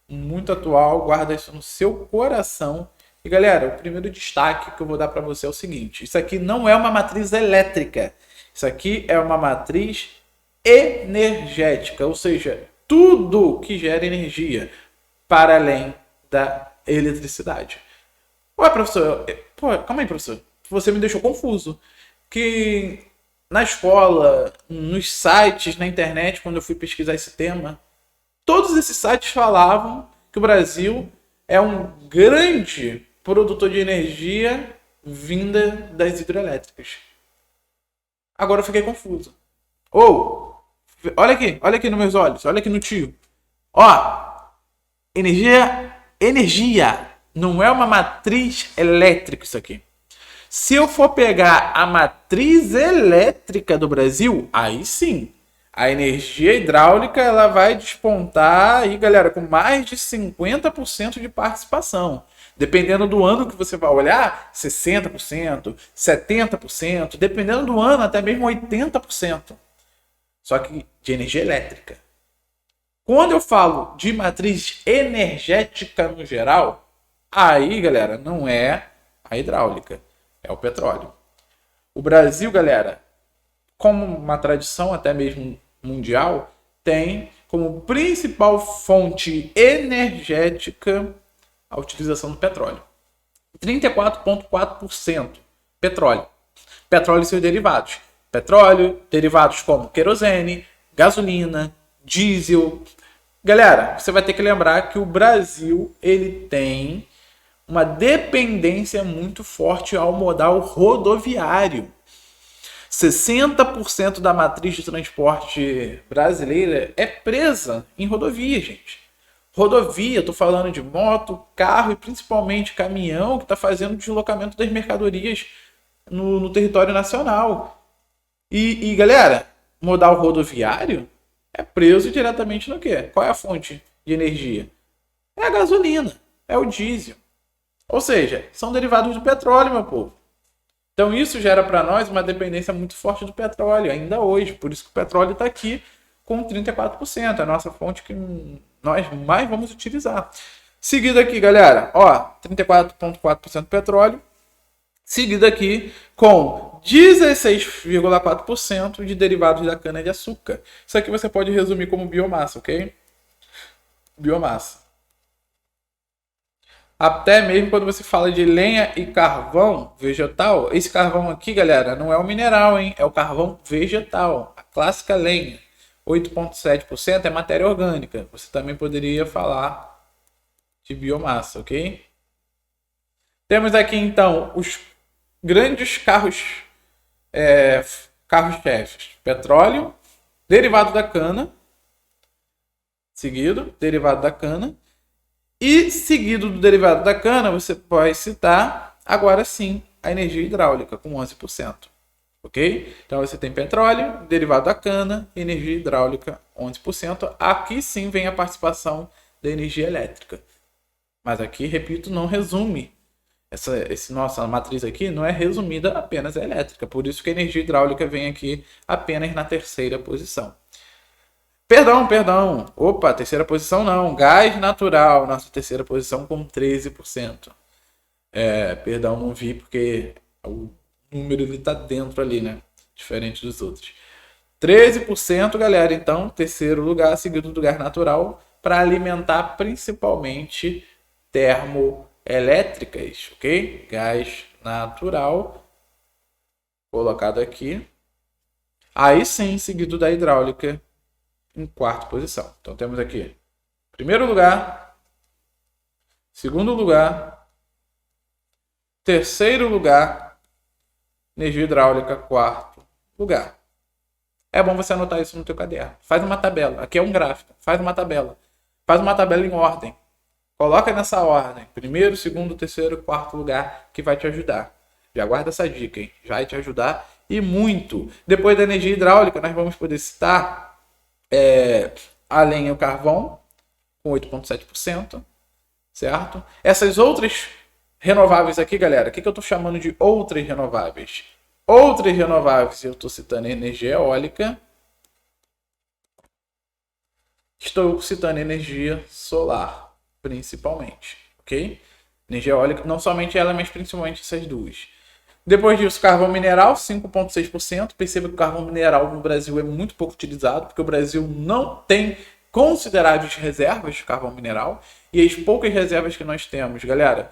Muito atual, guarda isso no seu coração. E galera, o primeiro destaque que eu vou dar para você é o seguinte: isso aqui não é uma matriz elétrica, isso aqui é uma matriz energética, ou seja, tudo que gera energia para além da eletricidade. Ué, professor, calma aí, professor, você me deixou confuso. Que na escola, nos sites, na internet, quando eu fui pesquisar esse tema, todos esses sites falavam que o Brasil é um grande produtor de energia vinda das hidrelétricas. Agora eu fiquei confuso. Olha aqui nos meus olhos, olha aqui no tio. Ó, energia não é uma matriz elétrica isso aqui. Se eu for pegar a matriz elétrica do Brasil, aí sim, a energia hidráulica ela vai despontar aí, galera, com mais de 50% de participação. Dependendo do ano que você vai olhar, 60%, 70%, dependendo do ano, até mesmo 80%. Só que de energia elétrica. Quando eu falo de matriz energética no geral, Aí, galera, não é a hidráulica, é o petróleo. O Brasil, galera, como uma tradição até mesmo mundial, tem como principal fonte energética a utilização do petróleo. 34,4% petróleo. Petróleo e seus derivados. Petróleo, derivados como querosene, gasolina, diesel. Galera, você vai ter que lembrar que o Brasil ele tem uma dependência muito forte ao modal rodoviário. 60% da matriz de transporte brasileira é presa em rodovia, gente. Rodovia, estou falando de moto, carro e principalmente caminhão que está fazendo o deslocamento das mercadorias no território nacional. E galera, modal rodoviário é preso diretamente no quê? Qual é a fonte de energia? É a gasolina, é o diesel. Ou seja, são derivados do petróleo, meu povo. Então isso gera para nós uma dependência muito forte do petróleo, ainda hoje. Por isso que o petróleo está aqui com 34%. É a nossa fonte que nós mais vamos utilizar. Seguido aqui, galera, ó, 34,4% petróleo. Seguido aqui com 16,4% de derivados da cana-de-açúcar. Isso aqui você pode resumir como biomassa, ok? Biomassa. Até mesmo quando você fala de lenha e carvão vegetal, esse carvão aqui, galera, não é o mineral, hein? É o carvão vegetal, a clássica lenha. 8,7% é matéria orgânica. Você também poderia falar de biomassa, ok? Temos aqui, então, os grandes carros-chefes. Petróleo, derivado da cana. Seguido, derivado da cana. E seguido do derivado da cana, você pode citar, agora sim, a energia hidráulica, com 11%. Ok? Então você tem petróleo, derivado da cana, energia hidráulica, 11%. Aqui sim vem a participação da energia elétrica. Mas aqui, repito, não resume. Nossa matriz aqui não é resumida apenas a elétrica. Por isso que a energia hidráulica vem aqui apenas na terceira posição. Perdão. Opa, terceira posição não. Gás natural, nossa terceira posição com 13%. Perdão, não vi porque o número ele tá dentro ali, né? Diferente dos outros. 13%, galera, então, terceiro lugar, seguido do gás natural, para alimentar principalmente termoelétricas, ok? Gás natural, colocado aqui. Aí sim, seguido da hidráulica, em quarta posição. Então temos aqui primeiro lugar, segundo lugar, terceiro lugar, energia hidráulica, quarto lugar. É bom você anotar isso no teu caderno. Faz uma tabela. Aqui é um gráfico. Faz uma tabela. Faz uma tabela em ordem. Coloca nessa ordem. Primeiro, segundo, terceiro, quarto lugar, que vai te ajudar. Já guarda essa dica, hein? Vai te ajudar e muito. Depois da energia hidráulica, nós vamos poder citar a lenha e o carvão, com 8,7%, certo? Essas outras renováveis aqui, galera, o que eu estou chamando de outras renováveis? Outras renováveis, eu estou citando energia eólica, estou citando energia solar, principalmente, ok? Energia eólica, não somente ela, mas principalmente essas duas. Depois disso, carvão mineral, 5,6%. Perceba que o carvão mineral no Brasil é muito pouco utilizado, porque o Brasil não tem consideráveis reservas de carvão mineral. E as poucas reservas que nós temos, galera,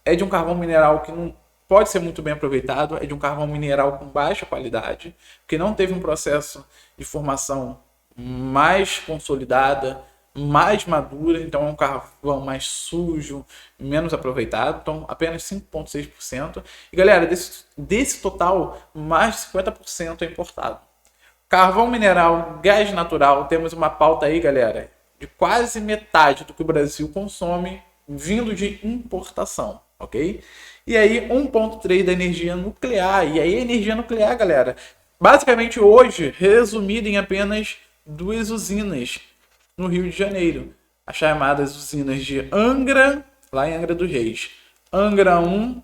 é de um carvão mineral que não pode ser muito bem aproveitado, é de um carvão mineral com baixa qualidade, que não teve um processo de formação mais consolidada, mais madura, então é um carvão mais sujo, menos aproveitado, então apenas 5,6%. E galera, desse total, mais de 50% é importado. Carvão mineral, gás natural, temos uma pauta aí, galera, de quase metade do que o Brasil consome vindo de importação, ok? E aí 1,3% da energia nuclear. E aí a energia nuclear, galera, basicamente hoje, resumida em apenas 2 usinas no Rio de Janeiro, as chamadas usinas de Angra, lá em Angra dos Reis, Angra 1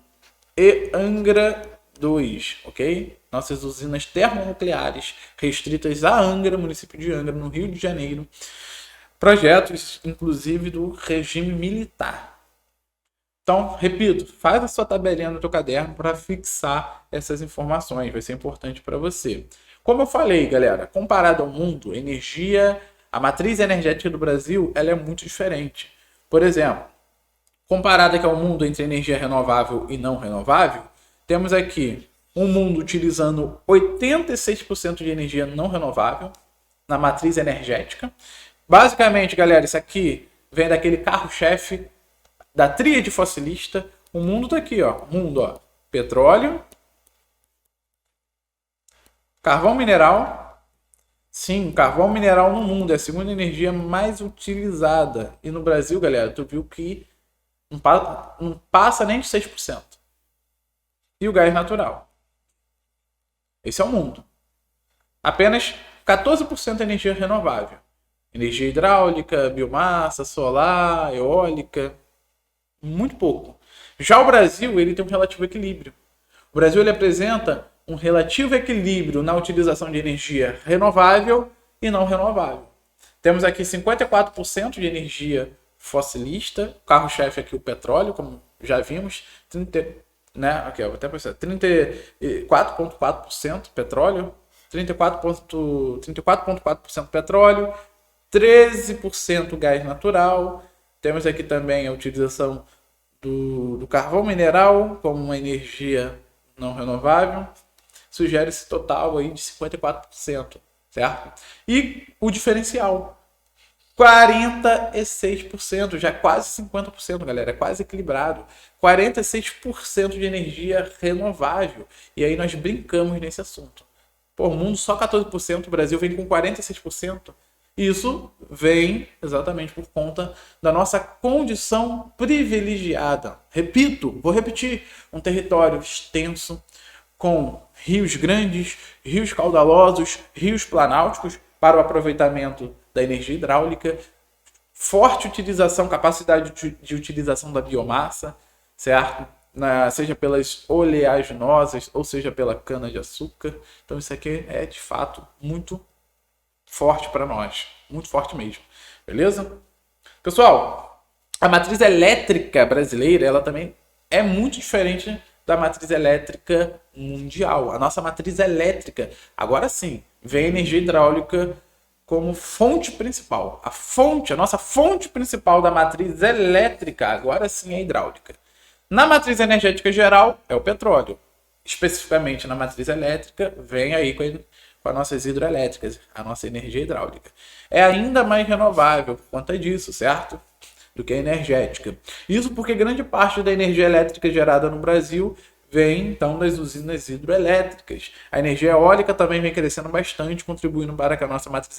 e Angra 2, ok? Nossas usinas termonucleares restritas a Angra, município de Angra, no Rio de Janeiro, projetos inclusive do regime militar. Então, repito, faz a sua tabelinha no teu caderno para fixar essas informações, vai ser importante para você. Como eu falei, galera, comparado ao mundo, energia, a matriz energética do Brasil, ela é muito diferente. Por exemplo, comparado aqui ao mundo entre energia renovável e não renovável, temos aqui um mundo utilizando 86% de energia não renovável na matriz energética. Basicamente, galera, isso aqui vem daquele carro-chefe da tríade fossilista. O mundo tá aqui, ó. Mundo, ó. Petróleo, carvão mineral. Sim, carvão mineral no mundo é a segunda energia mais utilizada. E no Brasil, galera, tu viu que não passa nem de 6%. E o gás natural. Esse é o mundo. Apenas 14% é energia renovável. Energia hidráulica, biomassa, solar, eólica. Muito pouco. Já o Brasil, ele tem um relativo equilíbrio. O Brasil, ele apresenta um relativo equilíbrio na utilização de energia renovável e não renovável. Temos aqui 54% de energia fossilista, o carro-chefe aqui o petróleo, como já vimos, 34,4% petróleo, 34,4% petróleo, 13% gás natural. Temos aqui também a utilização do carvão mineral como uma energia não renovável. Sugere esse total aí de 54%, certo? E o diferencial, 46%, já quase 50%, galera, é quase equilibrado. 46% de energia renovável. E aí nós brincamos nesse assunto. Por mundo, só 14%, o Brasil vem com 46%. Isso vem exatamente por conta da nossa condição privilegiada. Repito, vou repetir, um território extenso, com rios grandes, rios caudalosos, rios planálticos para o aproveitamento da energia hidráulica, forte utilização, capacidade de utilização da biomassa, certo? Seja pelas oleaginosas ou seja pela cana-de-açúcar. Então isso aqui é de fato muito forte para nós, muito forte mesmo, beleza? Pessoal, a matriz elétrica brasileira, ela também é muito diferente da matriz elétrica mundial. A nossa matriz elétrica, agora sim, vem a energia hidráulica como fonte principal. A nossa fonte principal da matriz elétrica, agora sim é hidráulica. Na matriz energética geral, é o petróleo. Especificamente na matriz elétrica, vem aí com as nossas hidroelétricas, a nossa energia hidráulica. É ainda mais renovável por conta disso, certo? Do que a energética. Isso porque grande parte da energia elétrica gerada no Brasil vem, então, das usinas hidroelétricas. A energia eólica também vem crescendo bastante, contribuindo para que a nossa matriz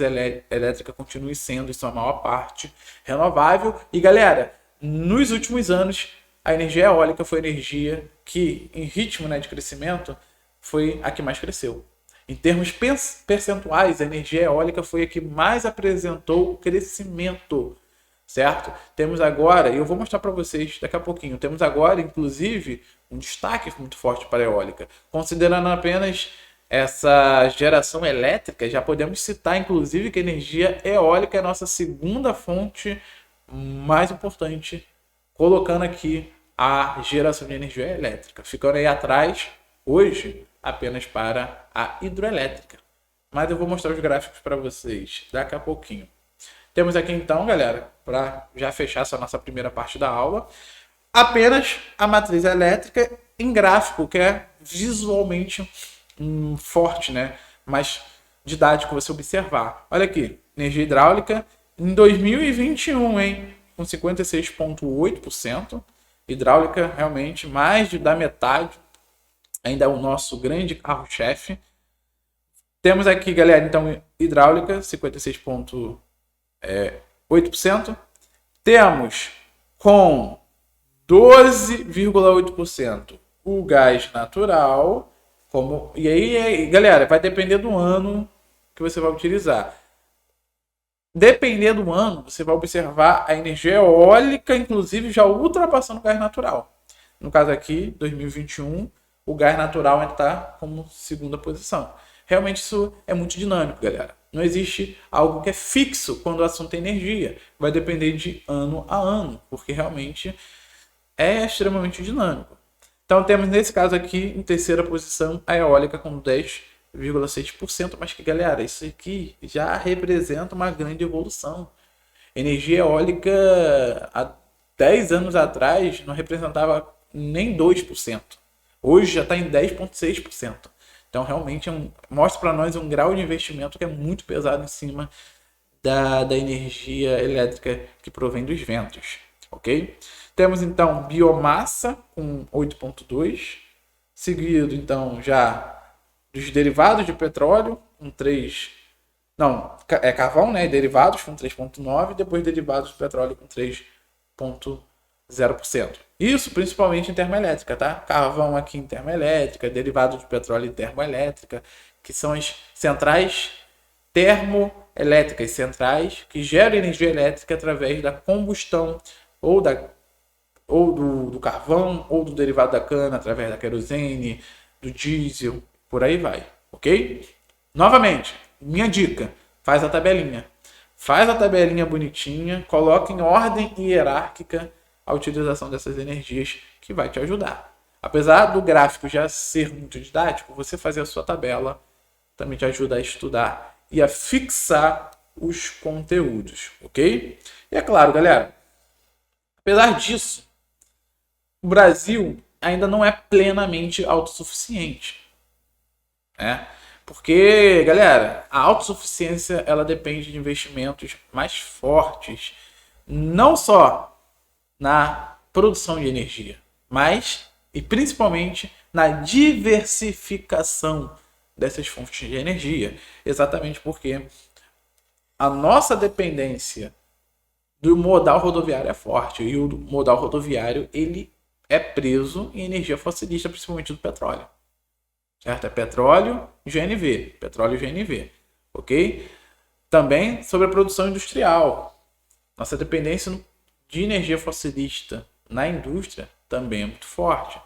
elétrica continue sendo, em sua maior parte, renovável. E, galera, nos últimos anos, a energia eólica foi a energia que, em ritmo, né, de crescimento, foi a que mais cresceu. Em termos percentuais, a energia eólica foi a que mais apresentou crescimento, certo? Temos agora, e eu vou mostrar para vocês daqui a pouquinho, temos agora, inclusive, um destaque muito forte para a eólica. Considerando apenas essa geração elétrica, já podemos citar, inclusive, que a energia eólica é a nossa segunda fonte mais importante, colocando aqui a geração de energia elétrica, ficando aí atrás, hoje, apenas para a hidroelétrica. Mas eu vou mostrar os gráficos para vocês daqui a pouquinho. Temos aqui então, galera, para já fechar essa nossa primeira parte da aula, apenas a matriz elétrica em gráfico, que é visualmente forte, né? Mais didático você observar. Olha aqui, energia hidráulica em 2021, hein? Com 56,8%. Hidráulica realmente mais da metade. Ainda é o nosso grande carro-chefe. Temos aqui, galera, então, hidráulica, 56,8%. Temos com 12,8% o gás natural. E aí, galera, vai depender do ano que você vai utilizar. Dependendo do ano, você vai observar a energia eólica, inclusive, já ultrapassando o gás natural. No caso aqui, 2021, o gás natural ainda está como segunda posição. Realmente isso é muito dinâmico, galera. Não existe algo que é fixo quando o assunto é energia. Vai depender de ano a ano, porque realmente é extremamente dinâmico. Então temos nesse caso aqui, em terceira posição, a eólica com 10,6%, mas que, galera, isso aqui já representa uma grande evolução. Energia eólica há 10 anos atrás não representava nem 2%. Hoje já está em 10,6%. Então realmente mostra para nós um grau de investimento que é muito pesado em cima da energia elétrica que provém dos ventos. Ok? Temos então biomassa com 8,2%. Seguido então já dos derivados de petróleo com 3%. Não, é carvão, né? Derivados com 3,9%, depois derivados de petróleo com 3,0%. Isso principalmente em termoelétrica, tá? Carvão aqui em termoelétrica, derivado de petróleo em termoelétrica, que são as centrais termoelétricas centrais que geram energia elétrica através da combustão ou do carvão ou do derivado da cana, através da querosene, do diesel, por aí vai, ok? Novamente, minha dica, faz a tabelinha. Faz a tabelinha bonitinha, coloca em ordem hierárquica a utilização dessas energias que vai te ajudar. Apesar do gráfico já ser muito didático, você fazer a sua tabela também te ajuda a estudar e a fixar os conteúdos, ok? E é claro, galera, apesar disso, o Brasil ainda não é plenamente autossuficiente, né? Porque, galera, a autossuficiência ela depende de investimentos mais fortes, não só na produção de energia, mas e principalmente na diversificação dessas fontes de energia. Exatamente porque a nossa dependência do modal rodoviário é forte e o modal rodoviário ele é preso em energia fossilista, principalmente do petróleo. Certo? É petróleo e GNV, ok? Também sobre a produção industrial. Nossa dependência de energia fossilista na indústria também é muito forte,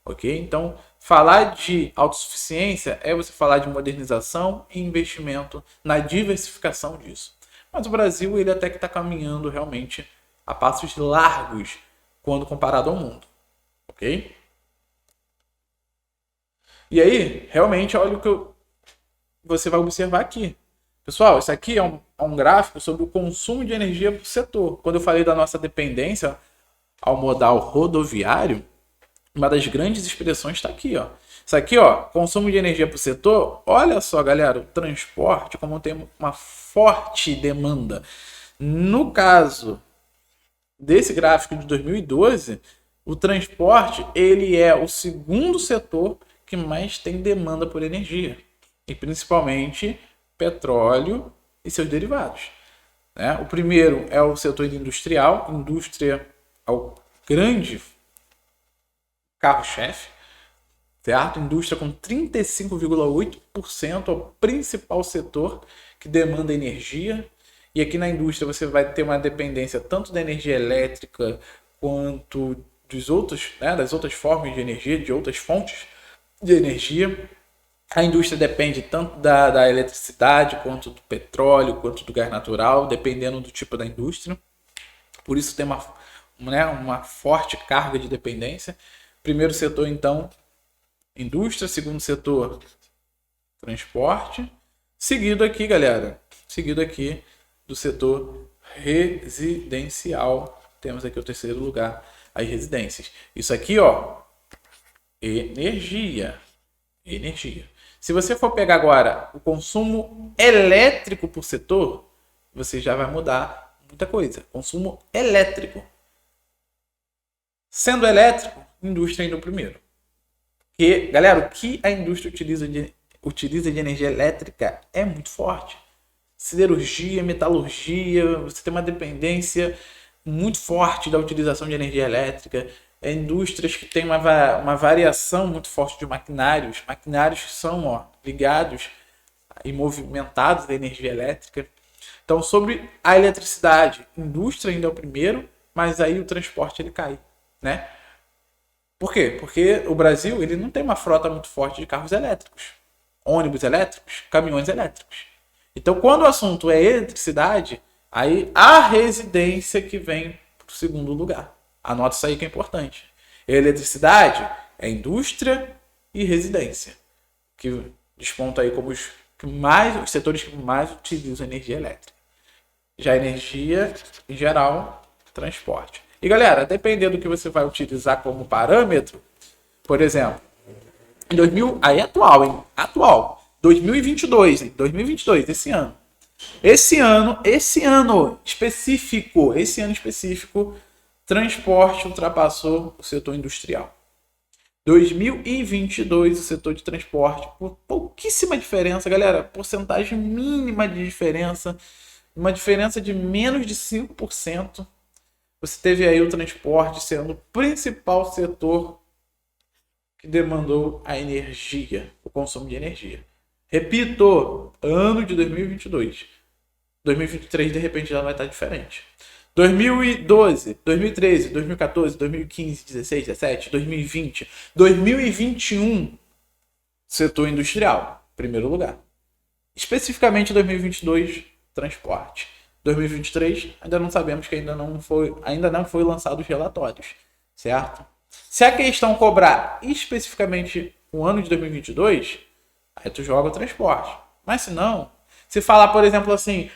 ok? Então, falar de autossuficiência é você falar de modernização e investimento na diversificação disso. Mas o Brasil ele até que está caminhando realmente a passos largos quando comparado ao mundo, ok? E aí, realmente, olha o que você vai observar aqui. Pessoal, isso aqui é um gráfico sobre o consumo de energia por setor. Quando eu falei da nossa dependência ao modal rodoviário, uma das grandes expressões está aqui, ó. Isso aqui, ó, consumo de energia por setor. Olha só, galera, o transporte, como tem uma forte demanda. No caso desse gráfico de 2012, o transporte ele é o segundo setor que mais tem demanda por energia, e principalmente petróleo e seus derivados, né? O primeiro é o setor industrial, indústria é o grande carro-chefe, certo? Indústria com 35,8% é o principal setor que demanda energia, e aqui na indústria você vai ter uma dependência tanto da energia elétrica quanto dos outros, né, das outras formas de energia, de outras fontes de energia. A indústria depende tanto da eletricidade, quanto do petróleo, quanto do gás natural, dependendo do tipo da indústria. Por isso tem uma forte carga de dependência. Primeiro setor, então, indústria. Segundo setor, transporte. Seguido aqui, galera, do setor residencial. Temos aqui o terceiro lugar, as residências. Isso aqui, ó, energia. Se você for pegar agora o consumo elétrico por setor, você já vai mudar muita coisa. Consumo elétrico. Sendo elétrico, indústria indo primeiro. Porque, galera, o que a indústria utiliza de energia elétrica é muito forte. Siderurgia, metalurgia, você tem uma dependência muito forte da utilização de energia elétrica. Indústrias que têm uma variação muito forte de maquinários que são ligados e movimentados da energia elétrica. Então, sobre a eletricidade, indústria ainda é o primeiro, mas aí o transporte ele cai, né? Por quê? Porque o Brasil ele não tem uma frota muito forte de carros elétricos, ônibus elétricos, caminhões elétricos. Então, quando o assunto é eletricidade, aí a residência que vem para o segundo lugar. Anota isso aí que é importante. Eletricidade é indústria e residência, que desponta aí como os setores que mais utilizam energia elétrica. Já energia, em geral, transporte. E galera, dependendo do que você vai utilizar como parâmetro, por exemplo, em 2000, aí é atual, hein? Atual. 2022, hein? 2022, esse ano. Esse ano específico, transporte ultrapassou o setor industrial. 2022, o setor de transporte, por pouquíssima diferença, galera, porcentagem mínima de diferença, uma diferença de menos de 5%. Você teve aí o transporte sendo o principal setor que demandou a energia, o consumo de energia. Repito, ano de 2022. 2023, de repente, já vai estar diferente. 2012, 2013, 2014, 2015, 16, 17, 2020, 2021, setor industrial, primeiro lugar. Especificamente 2022, transporte. 2023, ainda não sabemos que ainda não foi lançado os relatórios, certo? Se a questão cobrar especificamente o ano de 2022, aí tu joga o transporte. Mas se não, se falar, por exemplo, assim,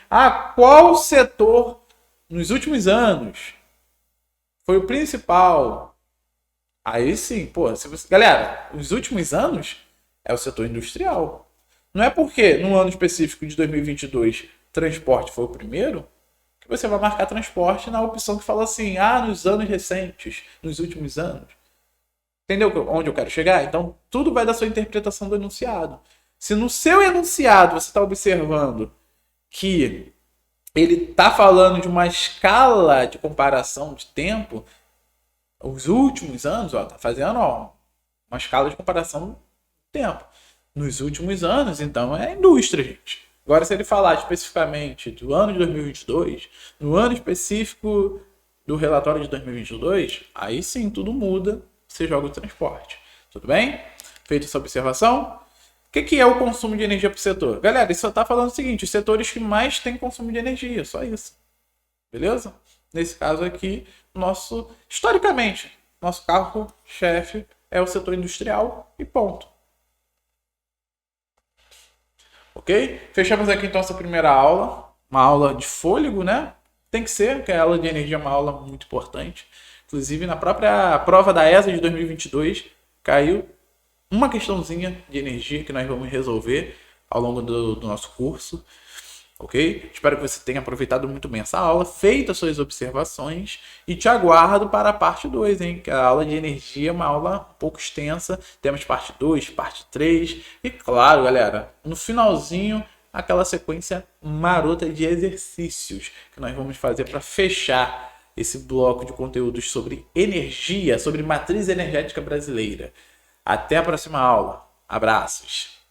qual setor nos últimos anos foi o principal? Aí sim, pô, galera, os últimos anos é o setor industrial. Não é porque no ano específico de 2022 transporte foi o primeiro que você vai marcar transporte na opção que fala assim, nos anos recentes, nos últimos anos. Entendeu onde eu quero chegar? Então, tudo vai da sua interpretação do enunciado. Se no seu enunciado você está observando que ele está falando de uma escala de comparação de tempo, os últimos anos, está fazendo uma escala de comparação de tempo. Nos últimos anos, então, é a indústria, gente. Agora, se ele falar especificamente do ano de 2022, no ano específico do relatório de 2022, aí sim tudo muda, você joga o transporte. Tudo bem? Feita essa observação? O que é o consumo de energia para o setor? Galera, isso só está falando o seguinte, os setores que mais têm consumo de energia, só isso. Beleza? Nesse caso aqui, historicamente, nosso carro-chefe é o setor industrial e ponto. Ok? Fechamos aqui então essa primeira aula. Uma aula de fôlego, né? Tem que ser, porque a aula de energia é uma aula muito importante. Inclusive, na própria prova da ESA de 2022, caiu uma questãozinha de energia que nós vamos resolver ao longo do nosso curso. Ok? Espero que você tenha aproveitado muito bem essa aula, feito as suas observações e te aguardo para a parte 2, hein? Que a aula de energia é uma aula um pouco extensa. Temos parte 2, parte 3 e, claro, galera, no finalzinho, aquela sequência marota de exercícios que nós vamos fazer para fechar esse bloco de conteúdos sobre energia, sobre matriz energética brasileira. Até a próxima aula. Abraços!